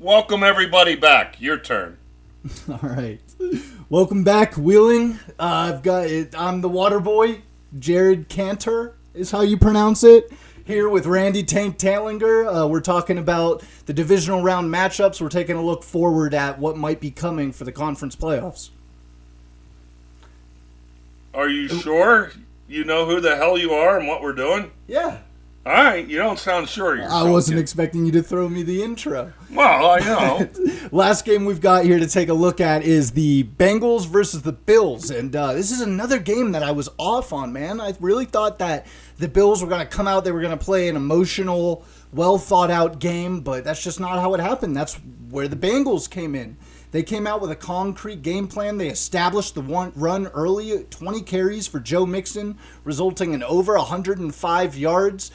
Welcome everybody back. Your turn. All right. Welcome back, Wheeling. I'm the WaterBoy. Jared Kanter is how you pronounce it. Here with Randy Tank Tantlinger. We're talking about the divisional round matchups. We're taking a look forward at what might be coming for the conference playoffs. Are you sure you know who the hell you are and what we're doing? Yeah. All right, you don't sound sure. I wasn't expecting you to throw me the intro. Well, I know. Last game we've got here to take a look at is the Bengals versus the Bills. And this is another game that I was off on, man. I really thought that the Bills were going to come out, they were going to play an emotional, well-thought-out game, but that's just not how it happened. That's where the Bengals came in. They came out with a concrete game plan. They established the run early, 20 carries for Joe Mixon, resulting in over 105 yards.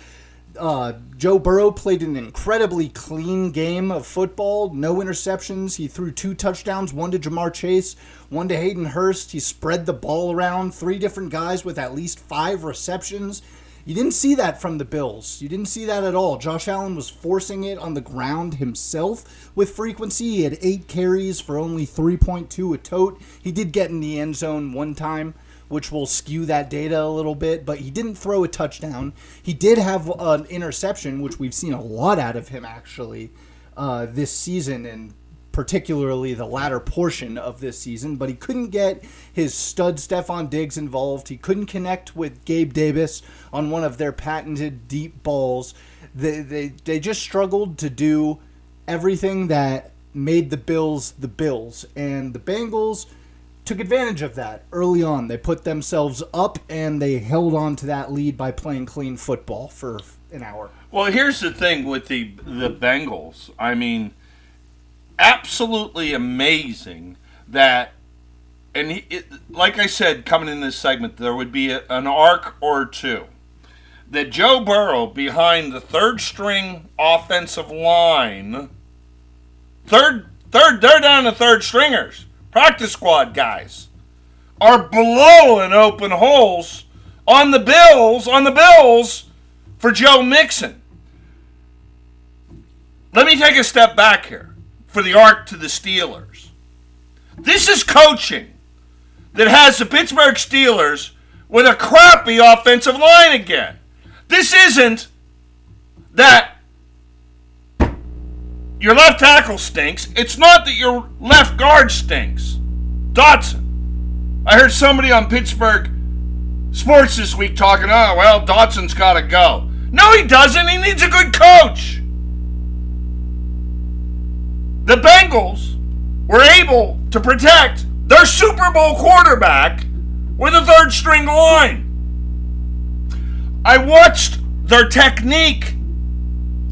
Joe Burrow played an incredibly clean game of football. No interceptions. He threw 2 touchdowns, one to Jamar Chase, one to Hayden Hurst. He spread the ball around. 3 different guys with at least 5 receptions. You didn't see that from the Bills. You didn't see that at all. Josh Allen was forcing it on the ground himself with frequency. He had 8 carries for only 3.2 a tote. He did get in the end zone one time, which will skew that data a little bit, but he didn't throw a touchdown. He did have an interception, which we've seen a lot out of him, actually, this season, and particularly the latter portion of this season, but he couldn't get his stud Stephon Diggs involved. He couldn't connect with Gabe Davis on one of their patented deep balls. They just struggled to do everything that made the Bills, and the Bengals took advantage of that early on. They put themselves up, and they held on to that lead by playing clean football for an hour. Well, here's the thing with the Bengals. I mean, absolutely amazing that, and like I said, coming in this segment, there would be an arc or two. That Joe Burrow, behind the third-string offensive line, they're down to third stringers. Practice squad guys are blowing open holes on the Bills for Joe Mixon. Let me take a step back here for the arc to the Stil'rs. This is coaching that has the Pittsburgh Stil'rs with a crappy offensive line again. This isn't that your left tackle stinks. It's not that your left guard stinks. Dotson. I heard somebody on Pittsburgh Sports this week talking, oh, well, Dotson's got to go. No, he doesn't. He needs a good coach. The Bengals were able to protect their Super Bowl quarterback with a third-string line. I watched their technique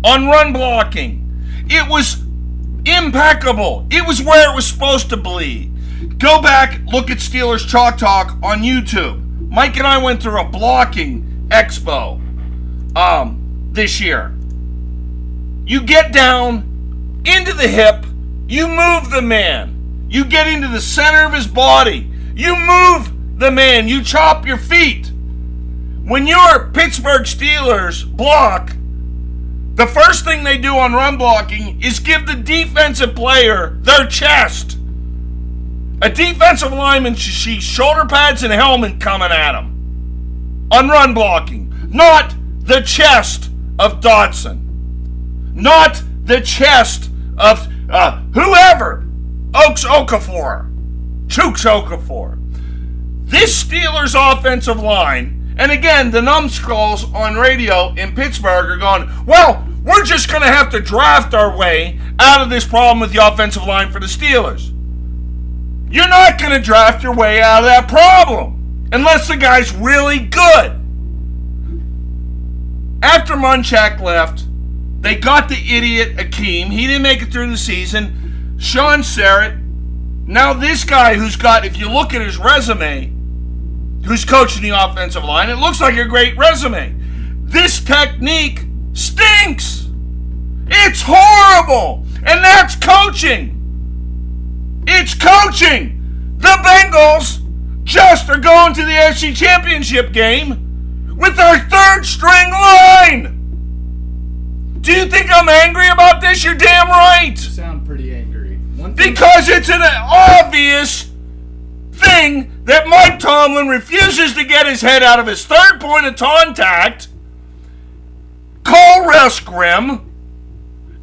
on run blocking. It was impeccable. It was where it was supposed to be. Go back, look at Stil'rs Chalk Talk on YouTube. Mike and I went through a blocking expo this year. You get down into the hip, you move the man. You get into the center of his body. You move the man. You chop your feet. When your Pittsburgh Stil'rs block, the first thing they do on run blocking is give the defensive player their chest. A defensive lineman should see shoulder pads and helmet coming at him on run blocking. Not the chest of Dotson. Not the chest of whoever. Chooks Okafor. This Stil'rs offensive line, and again, the numbskulls on radio in Pittsburgh are going, well, we're just going to have to draft our way out of this problem with the offensive line for the Stil'rs. You're not going to draft your way out of that problem unless the guy's really good. After Munchak left, they got the idiot Akeem. He didn't make it through the season. Sean Serrett. Now this guy who's got, if you look at his resume, who's coaching the offensive line, it looks like a great resume. This technique stinks. It's horrible. And that's coaching. It's coaching. The Bengals just are going to the AFC Championship game with their third string line. Do you think I'm angry about this? You're damn right. You sound Because it's an obvious thing that Mike Tomlin refuses to get his head out of his third point of contact. Call Russ Grimm.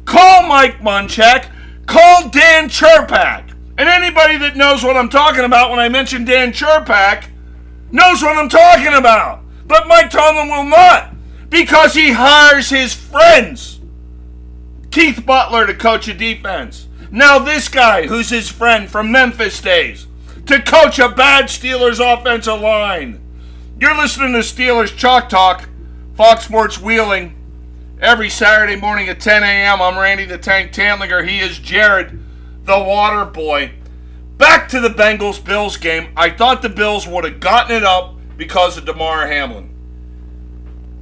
Call Mike Munchak. Call Dan Chirpak. And anybody that knows what I'm talking about when I mention Dan Chirpak knows what I'm talking about. But Mike Tomlin will not, because he hires his friends. Keith Butler to coach a defense. Now this guy, who's his friend from Memphis days, to coach a bad Steelers offensive line. You're listening to Steelers Chalk Talk, Fox Sports Wheeling, every Saturday morning at 10 a.m. I'm Randy the Tank Tantlinger. He is Jared the WaterBoy. Back to the Bengals-Bills game. I thought the Bills would have gotten it up because of Damar Hamlin.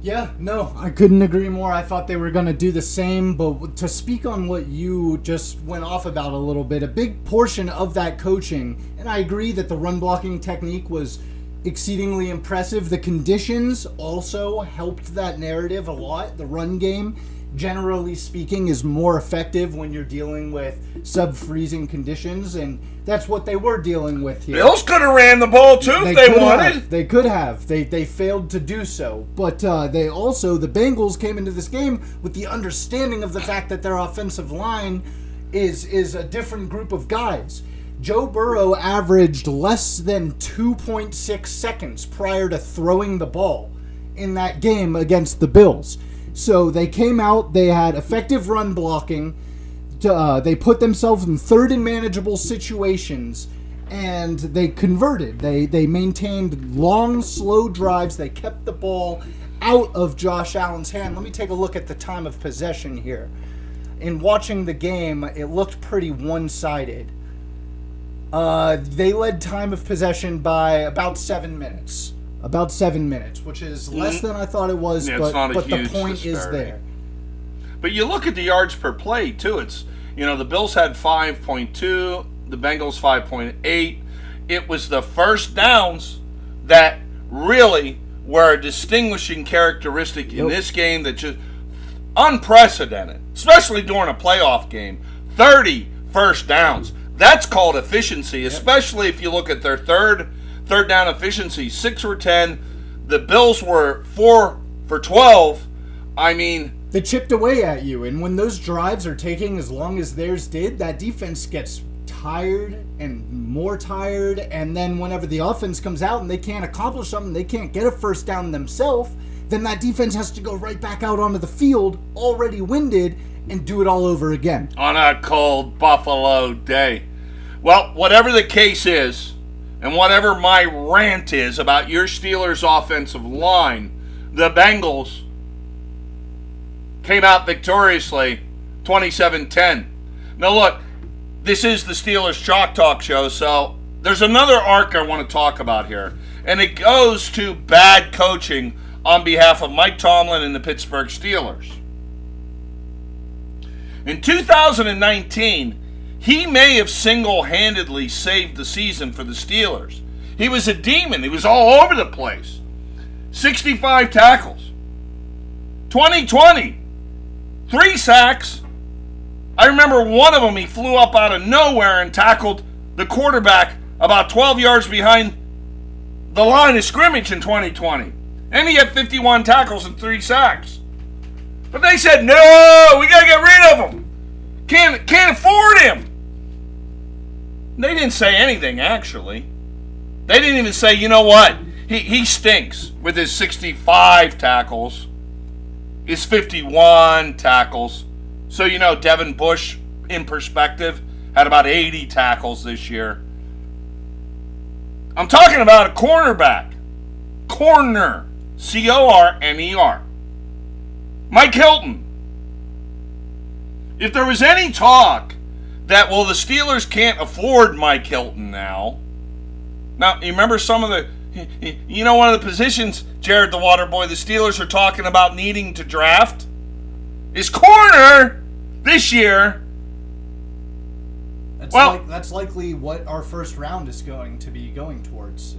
Yeah, no, I couldn't agree more. I thought they were going to do the same, but to speak on what you just went off about a little bit, a big portion of that coaching, and I agree that the run blocking technique was exceedingly impressive. The conditions also helped that narrative a lot. The run game, generally speaking, is more effective when you're dealing with sub-freezing conditions, and that's what they were dealing with here. Bills could have ran the ball too if they wanted. They could have. They failed to do so. But they also, the Bengals came into this game with the understanding of the fact that their offensive line is a different group of guys. Joe Burrow averaged less than 2.6 seconds prior to throwing the ball in that game against the Bills. So they came out, they had effective run blocking, they put themselves in third and manageable situations, and they converted. They maintained long, slow drives. They kept the ball out of Josh Allen's hand. Let me take a look at the time of possession here. In watching the game, it looked pretty one-sided. They led time of possession by about 7 minutes. About 7 minutes, which is less than I thought it was, Yeah, but the point disparity. is there. But you look at the yards per play, too. It's, the Bills had 5.2, the Bengals 5.8. It was the first downs that really were a distinguishing characteristic in this game that just unprecedented, especially during a playoff game. 30 first downs. That's called efficiency, especially if you look at their third down efficiency. 6 for 10. The Bills were 4 for 12. I mean, they chipped away at you, and when those drives are taking as long as theirs did, that defense gets tired and more tired, and then whenever the offense comes out and they can't accomplish something, they can't get a first down themselves, then that defense has to go right back out onto the field, already winded, and do it all over again. On a cold Buffalo day. Well, whatever the case is, and whatever my rant is about your Steelers offensive line, the Bengals came out victoriously 27-10. Now look, this is the Steelers Chalk Talk show, so there's another arc I want to talk about here. And it goes to bad coaching on behalf of Mike Tomlin and the Pittsburgh Steelers. In 2019, he may have single-handedly saved the season for the Steelers. He was a demon. He was all over the place. 65 tackles. 2020, 3 sacks. I remember one of them, he flew up out of nowhere and tackled the quarterback about 12 yards behind the line of scrimmage in 2020. And he had 51 tackles and 3 sacks. But they said, no, we got to get rid of him. Can't afford him. They didn't say anything, actually. They didn't even say, you know what? He stinks with his 65 tackles, his 51 tackles. So, Devin Bush, in perspective, had about 80 tackles this year. I'm talking about a cornerback. Corner. C-O-R-N-E-R. Mike Hilton. If there was any talk that, the Steelers can't afford Mike Hilton now. Now, you remember some of the, one of the positions, Jared the WaterBoy, the Steelers are talking about needing to draft is corner this year. That's likely what our first round is going to be going towards.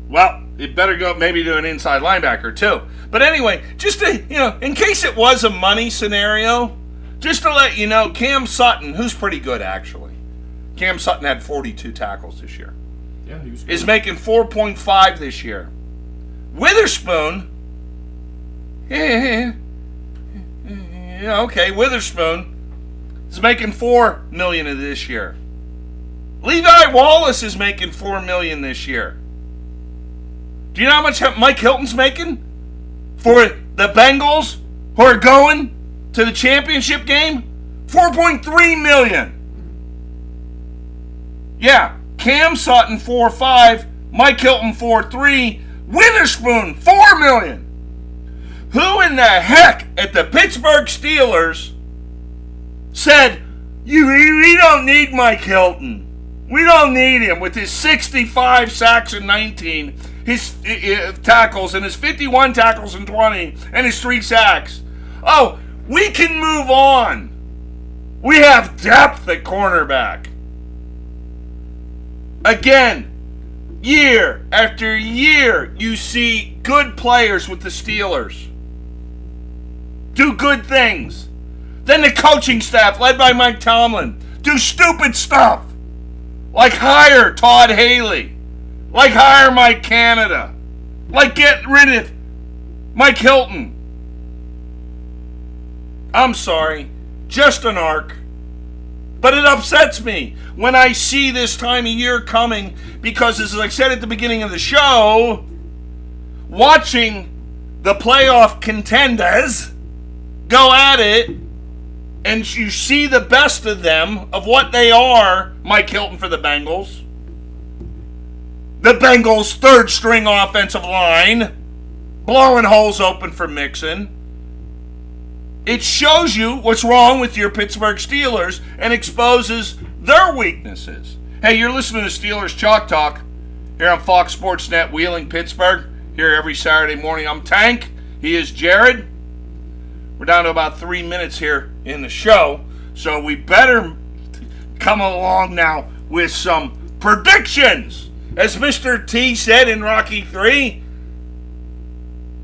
Well, it better go maybe to an inside linebacker too. But anyway, just to, in case it was a money scenario, just to let you know, Cam Sutton, who's pretty good actually, Cam Sutton had 42 tackles this year. Yeah, he was good. Is making 4.5 this year. Witherspoon, Witherspoon is making $4 million this year. Levi Wallace is making $4 million this year. Do you know how much Mike Hilton's making for the Bengals who are going to the championship game? $4.3 million. Yeah, Cam Sutton 4.5, Mike Hilton 4.3, Witherspoon $4 million. Who in the heck at the Pittsburgh Steelers said, we don't need Mike Hilton. We don't need him with his 65 sacks and 19, his tackles, and his 51 tackles and 20, and his 3 sacks. Oh, we can move on. We have depth at cornerback. Again, year after year, you see good players with the Steelers do good things. Then the coaching staff, led by Mike Tomlin, do stupid stuff. Like hire Todd Haley. Like hire Mike Canada. Like get rid of Mike Hilton. I'm sorry. Just an arc. But it upsets me when I see this time of year coming because, as I said at the beginning of the show, watching the playoff contenders go at it, and you see the best of them, of what they are, Mike Hilton for the Bengals, the Bengals' third-string offensive line, blowing holes open for Mixon. It shows you what's wrong with your Pittsburgh Steelers and exposes their weaknesses. Hey, you're listening to Steelers Chalk Talk here on Fox Sports Net, Wheeling, Pittsburgh. Here every Saturday morning. I'm Tank. He is Jared. We're down to about 3 minutes here in the show, so we better come along now with some predictions. As Mr. T said in Rocky 3,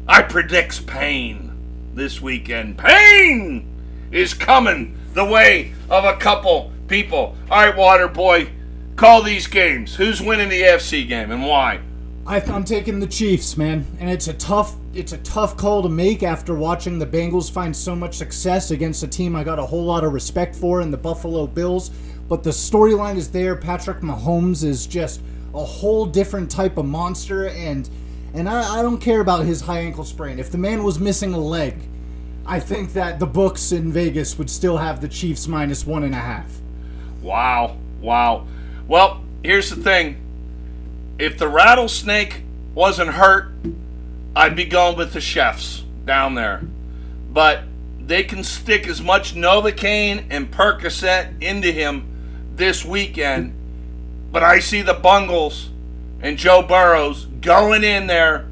I predicts pain this weekend. Pain is coming the way of a couple people. All right, WaterBoy, call these games. Who's winning the AFC game and why? I'm taking the Chiefs, man, and it's a tough call to make after watching the Bengals find so much success against a team I got a whole lot of respect for in the Buffalo Bills. But the storyline is there. Patrick Mahomes is just a whole different type of monster, and I don't care about his high ankle sprain. If the man was missing a leg, I think that the books in Vegas would still have the Chiefs minus 1.5. Wow. Well, here's the thing. If the rattlesnake wasn't hurt, I'd be going with the chefs down there. But they can stick as much Novocaine and Percocet into him this weekend. But I see the Bengals and Joe Burrows going in there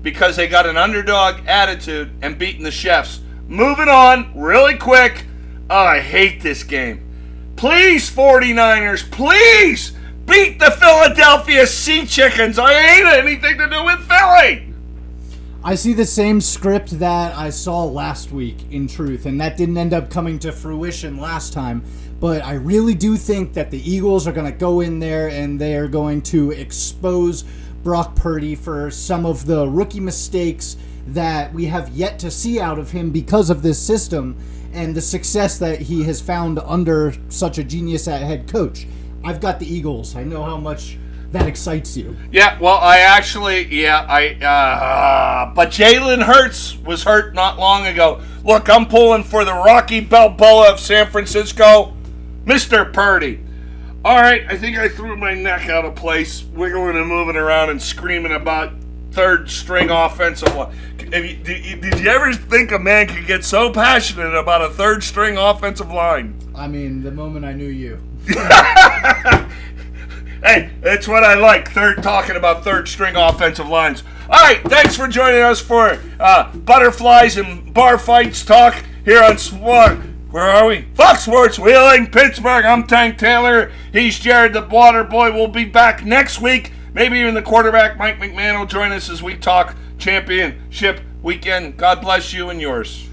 because they got an underdog attitude and beating the chefs. Moving on really quick. Oh, I hate this game. Please, 49ers, please beat the Philadelphia Sea Chickens. I hate anything to do with Philly. I see the same script that I saw last week, in truth, and that didn't end up coming to fruition last time. But I really do think that the Eagles are going to go in there and they are going to expose Brock Purdy for some of the rookie mistakes that we have yet to see out of him because of this system and the success that he has found under such a genius at head coach. I've got the Eagles. I know how much that excites you. Yeah, well, but Jalen Hurts was hurt not long ago. Look, I'm pulling for the Rocky Balboa of San Francisco, Mr. Purdy. All right, I think I threw my neck out of place, wiggling and moving around and screaming about third-string offensive line. Did you ever think a man could get so passionate about a third-string offensive line? I mean, the moment I knew you. Hey, that's what I like, talking about third-string offensive lines. All right, thanks for joining us for Butterflies and Bar Fights talk here on where are we? Fox Sports Wheeling, Pittsburgh. I'm Tank Tantlinger. He's Jared the WaterBoy. We'll be back next week. Maybe even the quarterback, Mike McMahon, will join us as we talk championship weekend. God bless you and yours.